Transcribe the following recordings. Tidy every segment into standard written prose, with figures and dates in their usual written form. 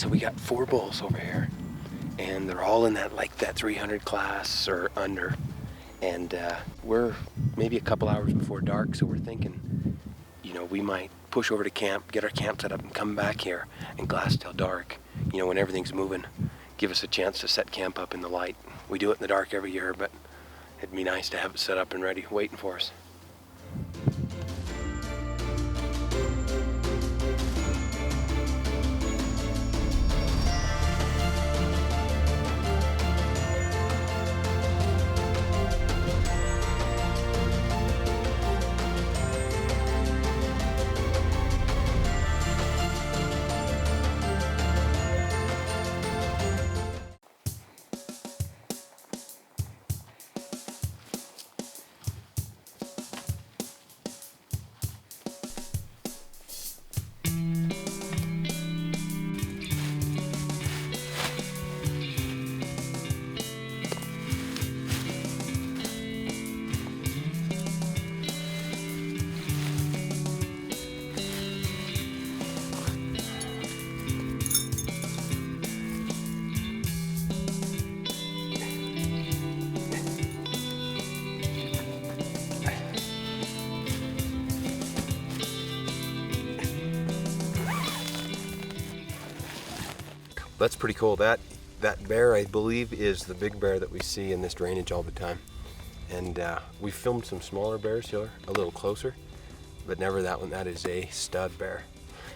So we got 4 bulls over here, and they're all in that 300 class or under. And we're maybe a couple hours before dark, so we're thinking, you know, we might push over to camp, get our camp set up, and come back here and glass till dark. You know, when everything's moving, give us a chance to set camp up in the light. We do it in the dark every year, but it'd be nice to have it set up and ready, waiting for us. That's pretty cool. That bear, I believe, is the big bear that we see in this drainage all the time. And we filmed some smaller bears here, a little closer, but never that one. That is a stud bear.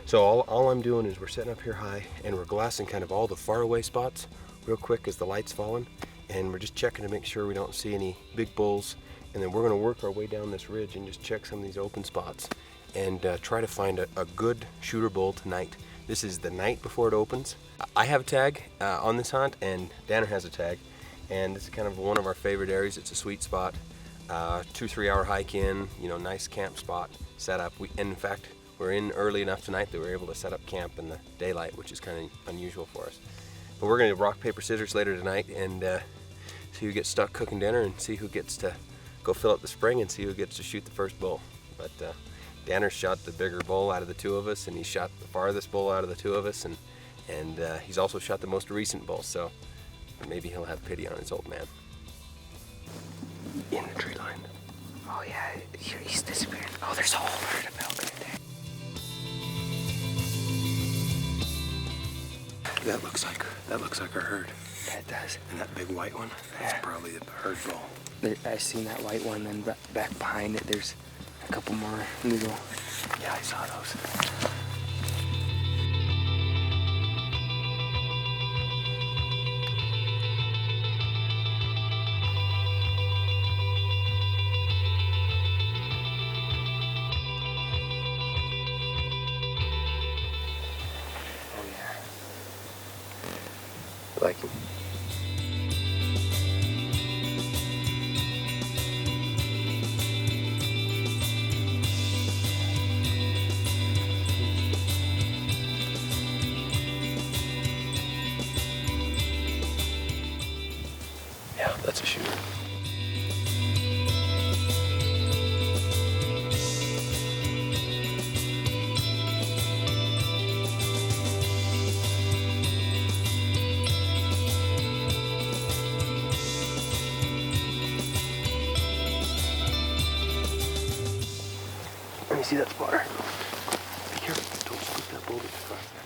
So all I'm doing is we're setting up here high, and we're glassing kind of all the faraway spots real quick as the light's falling, and we're just checking to make sure we don't see any big bulls. And then we're going to work our way down this ridge and just check some of these open spots and try to find a good shooter bull tonight. This is the night before it opens. I have a tag on this hunt, and Danner has a tag, and this is kind of one of our favorite areas. It's a sweet spot, 2-3 hour hike in, you know, nice camp spot set up. In fact, we're in early enough tonight that we're able to set up camp in the daylight, which is kind of unusual for us. But we're going to rock, paper, scissors later tonight and see who gets stuck cooking dinner, and see who gets to go fill up the spring, and see who gets to shoot the first bull. But Danner shot the bigger bull out of the two of us, and he shot the farthest bull out of the two of us, and he's also shot the most recent bull, so maybe he'll have pity on his old man. In the tree line. Oh yeah, he's disappearing. Oh, there's a whole herd of elk right there. That looks like our herd. That does. And that big white one, that's probably the herd bull. I seen that white one, then back behind it, there's a couple more little. Yeah, I saw those. Oh yeah. I like him. Yeah, that's a shooter. Let me see that spotter. Be careful, don't scoop that boulder across there.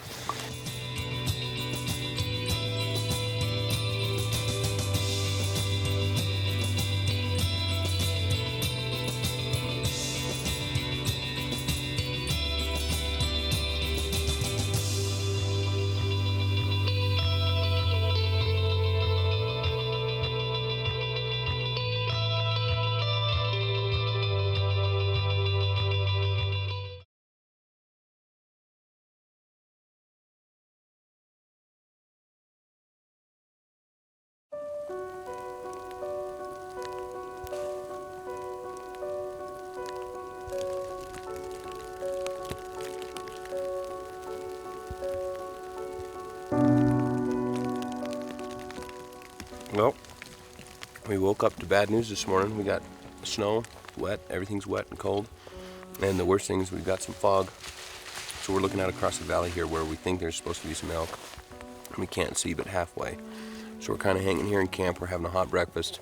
Well, we woke up to bad news this morning. We got snow, wet, everything's wet and cold. And the worst thing is we've got some fog. So we're looking out across the valley here where we think there's supposed to be some elk. We can't see but halfway. So we're kind of hanging here in camp. We're having a hot breakfast.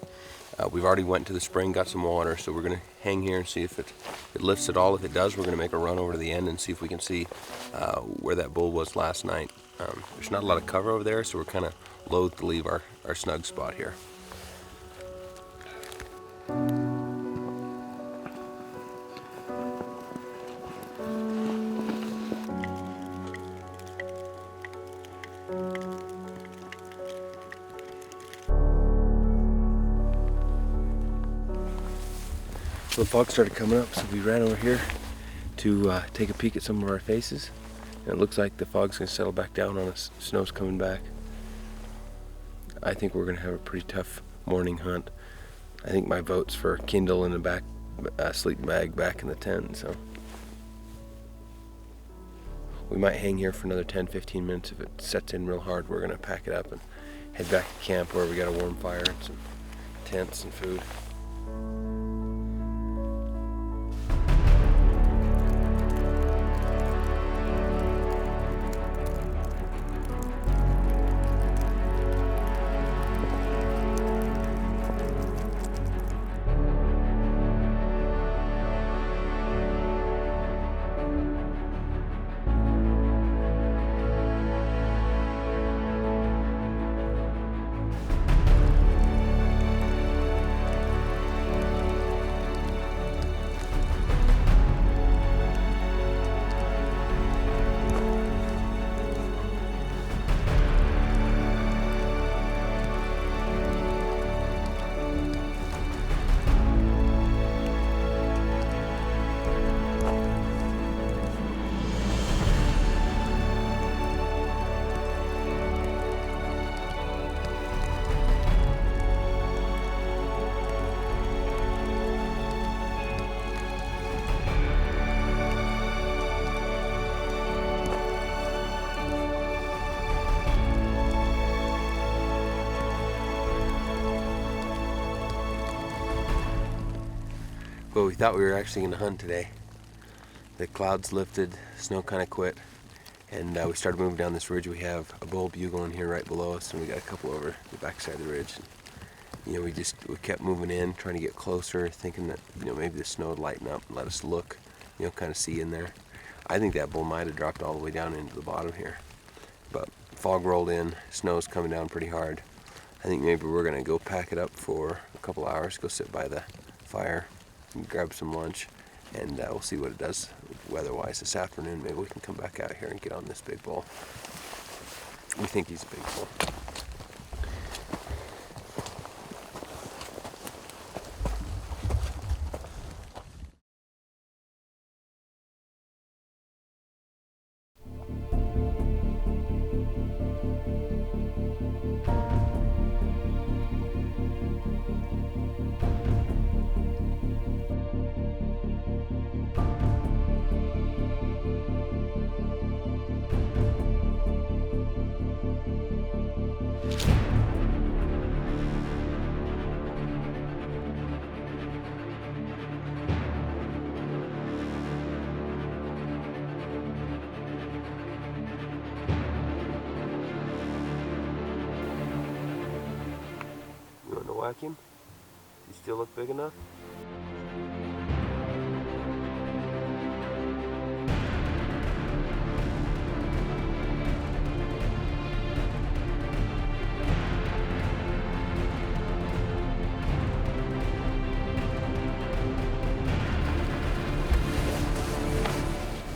We've already went to the spring, got some water, so we're gonna hang here and see if it lifts at all. If it does, we're gonna make a run over to the end and see if we can see where that bull was last night. There's not a lot of cover over there, so we're kind of loath to leave our snug spot here. So the fog started coming up, so we ran over here to take a peek at some of our faces. And it looks like the fog's going to settle back down on us. Snow's coming back. I think we're going to have a pretty tough morning hunt. I think my vote's for Kindle in the sleeping bag back in the tent. So we might hang here for another 10-15 minutes. If it sets in real hard, we're going to pack it up and head back to camp where we got a warm fire and some tents and food. Well, we thought we were actually going to hunt today. The clouds lifted, snow kind of quit, and we started moving down this ridge. We have a bull bugling here right below us, and we got a couple over the backside of the ridge. And, we kept moving in, trying to get closer, thinking that maybe the snow would lighten up and let us look, kind of see in there. I think that bull might have dropped all the way down into the bottom here, but fog rolled in, snow's coming down pretty hard. I think maybe we're going to go pack it up for a couple hours, go sit by the fire and grab some lunch, and we'll see what it does weather-wise this afternoon. Maybe we can come back out here and get on this big bull. We think he's a big bull. You want to whack him? Does he still look big enough?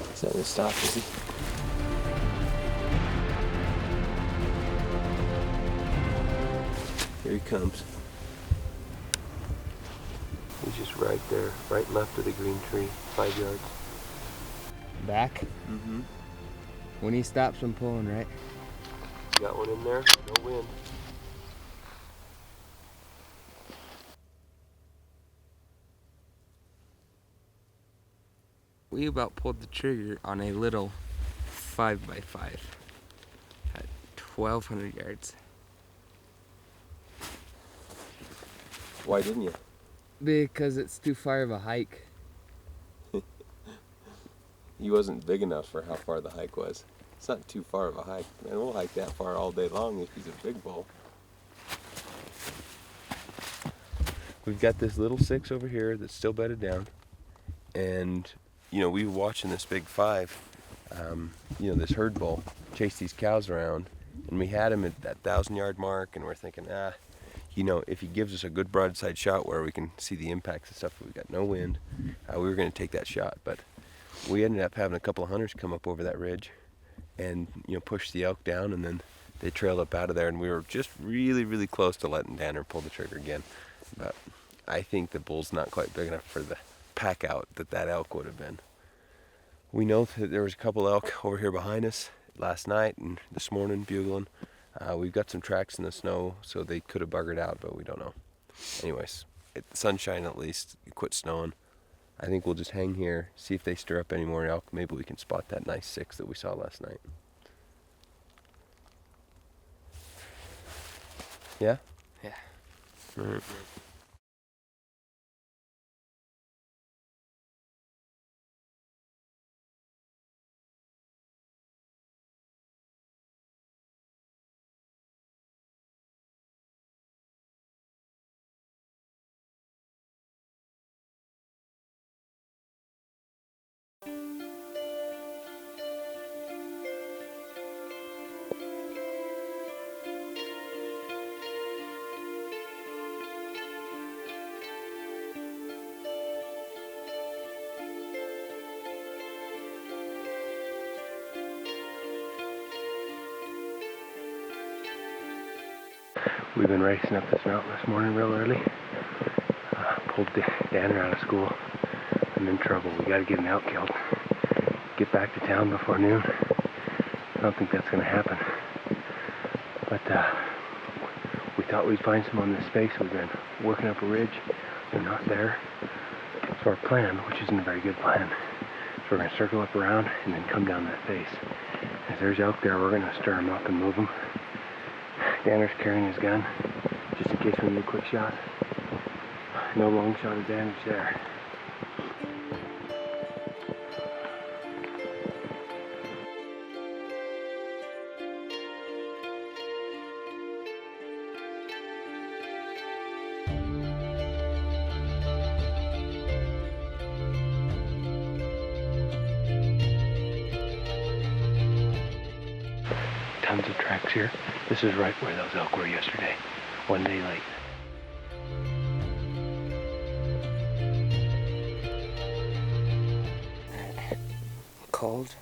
He's not going to stop, is he? Here he comes. He's just right there, right left of the green tree, 5 yards. Back? Mm-hmm. When he stops, I'm pulling, right? Got one in there, no wind. We about pulled the trigger on a little 5x5 at 1,200 yards. Why didn't you? Because it's too far of a hike. He wasn't big enough for how far the hike was. It's not too far of a hike. Man, we'll hike that far all day long if he's a big bull. We've got this little 6 over here that's still bedded down. And, you know, we were watching this big 5, you know, this herd bull chase these cows around. And we had him at that 1,000-yard mark, and we're thinking, you know, if he gives us a good broadside shot where we can see the impacts and stuff, we've got no wind, we were going to take that shot. But we ended up having a couple of hunters come up over that ridge and, you know, push the elk down, and then they trailed up out of there, and we were just really, really close to letting Danner pull the trigger again. But I think the bull's not quite big enough for the pack out that elk would have been. We know that there was a couple elk over here behind us last night and this morning bugling. We've got some tracks in the snow, so they could have buggered out, but we don't know. Anyways, sunshine at least, it quit snowing. I think we'll just hang here, see if they stir up any more elk. Maybe we can spot that nice 6 that we saw last night. Yeah? Yeah. All right. We've been racing up this mountain this morning real early. Pulled Danner out of school. I'm in trouble. We got to get an elk killed. Get back to town before noon. I don't think that's going to happen. But we thought we'd find some on this space. We've been working up a ridge. They're not there. So our plan, which isn't a very good plan, is we're going to circle up around and then come down that face. If there's elk there, we're going to stir them up and move them. Danner's carrying his gun, just in case we need a quick shot. No long shot advantage there. Tons of tracks here. This is right where those elk were yesterday, one day late. Cold.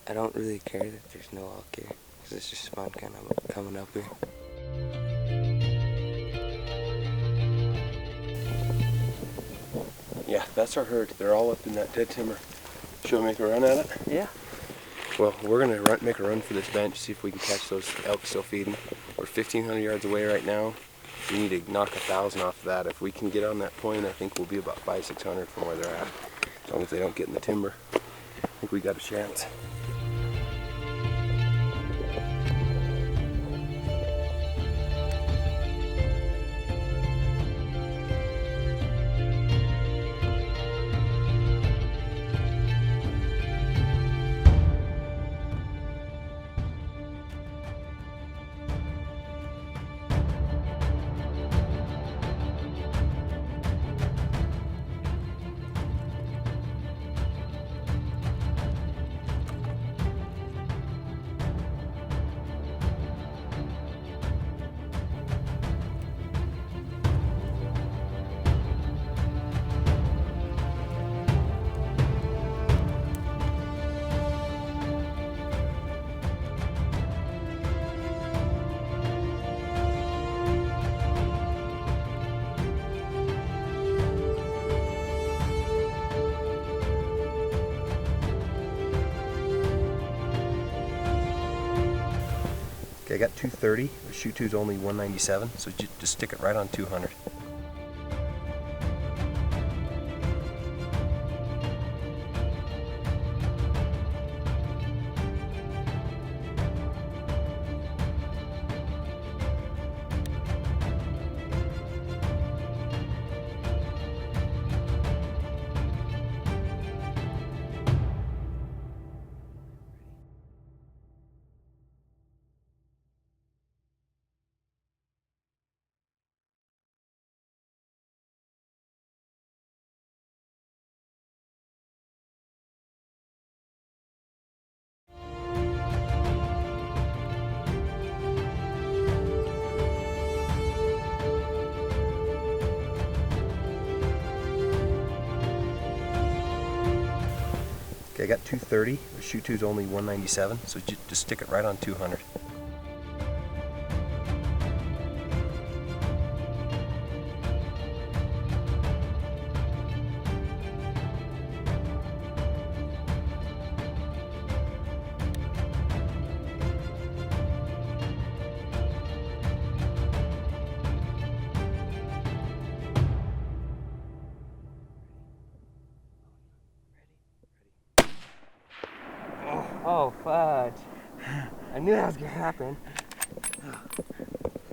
I don't really care that there's no elk here, because it's just fun kind of coming up here. Yeah, that's our herd. They're all up in that dead timber. Should we make a run at it? Yeah. Well, we're gonna make a run for this bench, see if we can catch those elk still feeding. We're 1,500 yards away right now. We need to knock 1,000 off of that. If we can get on that point, I think we'll be about 500-600 from where they're at. As long as they don't get in the timber, I think we got a chance. Okay, I got 230. The shoot two's only 197, so just stick it right on 200. Okay, I got 230. The shoot two's only 197, so just stick it right on 200. Oh, fudge. I knew that was gonna happen.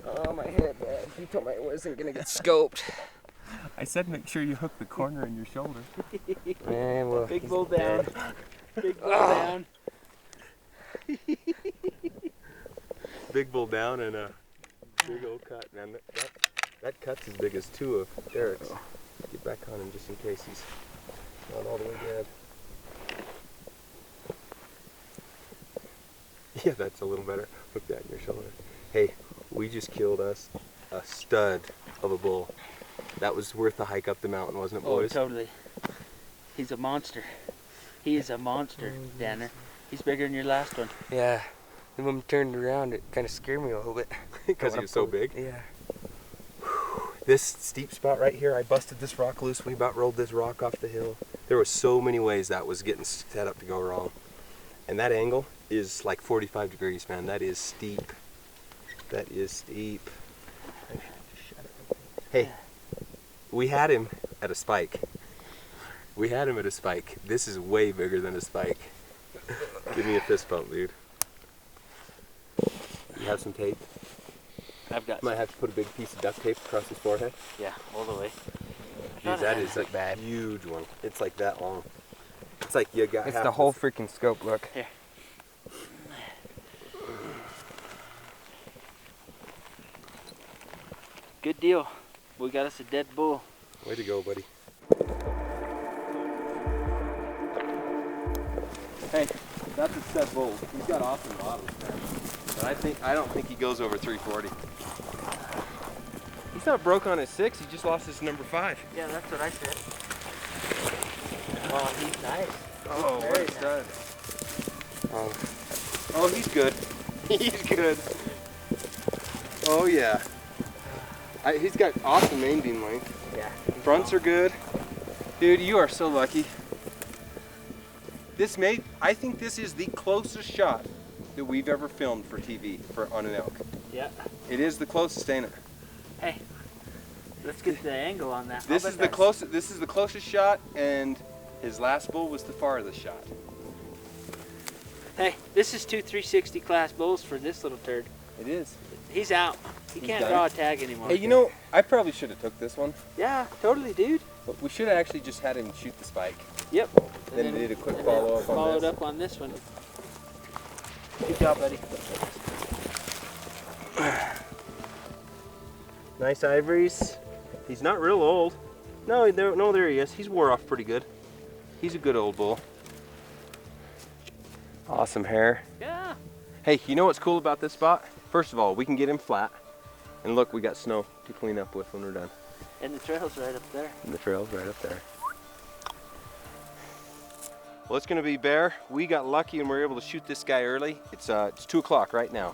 Oh, my head, man. You told me I wasn't gonna get scoped. I said make sure you hook the corner in your shoulder. Man, well, Big bull down. Big bull down. Big bull down and a big old cut, man. That cut's as big as two of Derek's. Get back on him just in case he's not all the way dead. Yeah, that's a little better. Hook that in your shoulder. Hey, we just killed us a stud of a bull. That was worth the hike up the mountain, wasn't it, boys? Oh, totally. He's a monster. He is a monster, Danner. He's bigger than your last one. yeah. And when we turned around, it kind of scared me a little bit. Because he was so big? Yeah. This steep spot right here, I busted this rock loose. We about rolled this rock off the hill. There were so many ways that was getting set up to go wrong. And that angle is like 45 degrees, man. That is steep. That is steep. Hey, we had him at a spike. We had him at a spike. This is way bigger than a spike. Give me a fist bump, dude. You have some tape? I've got Might have to put a big piece of duct tape across his forehead. Yeah, all the way. Dude, that is a bad. huge one. It's like that long. It's like you got It's half the whole this- freaking scope look. Here. Good deal. We got us a dead bull. Way to go, buddy. Hey, that's a stud bull. He's got awesome bottoms, man. But I don't think he goes over 340. He's not broke on his 6, he just lost his number 5. Yeah, that's what I said. Oh, he's nice. Oh, what Very a stud. Um, Oh, he's good. He's good. Oh, yeah. He's got awesome main beam length. Yeah. Fronts are good. Dude, you are so lucky. I think this is the closest shot that we've ever filmed for TV on an elk. Yeah. It is the closest, ain't it? Hey, let's get the angle on that. This is the closest. This is the closest shot, and his last bull was the farthest shot. Hey, this is 2 360 class bulls for this little turd. It is. He's out. He He's can't done. draw a tag anymore. Hey, you know, I probably should have took this one, Yeah, totally, dude. but we should have actually just had him shoot the spike. Yep. Then did a quick follow-up on Followed this. up on this one. Good job, buddy. Nice ivories. He's not real old. No, there he is. He's wore off pretty good. He's a good old bull. Awesome hair. Yeah. Hey, you know what's cool about this spot? First of all, we can get him flat. And look, we got snow to clean up with when we're done. And the trail's right up there. And the trail's right up there. Well, it's gonna be bear. We got lucky and we were able to shoot this guy early. It's 2 o'clock right now.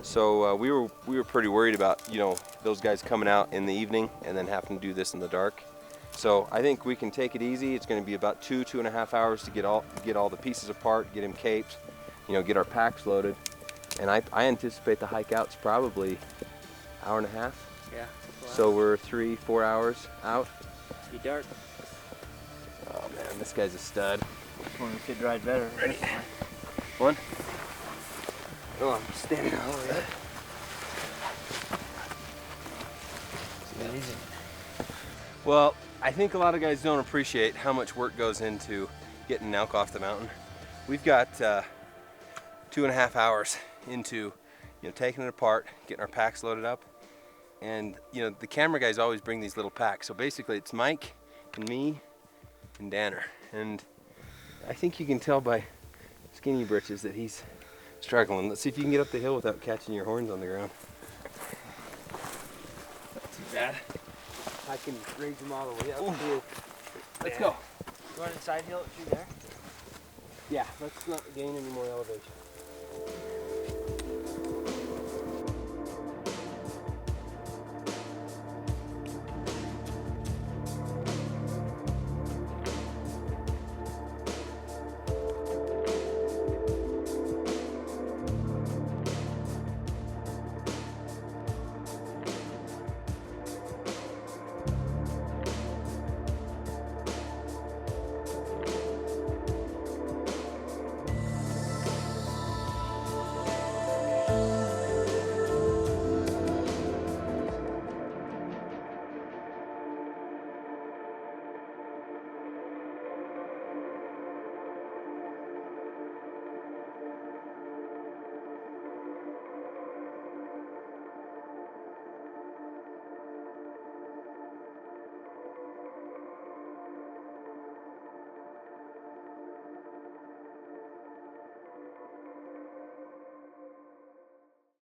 So we were pretty worried about, you know, those guys coming out in the evening and then having to do this in the dark. So I think we can take it easy. It's gonna be about 2.5 hours to get all the pieces apart, get him caped, you know, get our packs loaded. And I anticipate the hike out's probably hour and a half. Yeah. So we're 3-4 hours out. Be dark. Oh man, this guy's a stud. This one could ride better. Ready? One. oh, I'm standing all the way up. Well, I think a lot of guys don't appreciate how much work goes into getting an elk off the mountain. We've got 2.5 hours into, you know, taking it apart, getting our packs loaded up, and you know the camera guys always bring these little packs. So basically, it's Mike and me and Danner, and I think you can tell by skinny britches that he's struggling. Let's see if you can get up the hill without catching your horns on the ground. Not too bad. I can raise them all the way up. Ooh. Too. Let's go. You want to side hill it through there? Yeah, let's not gain any more elevation.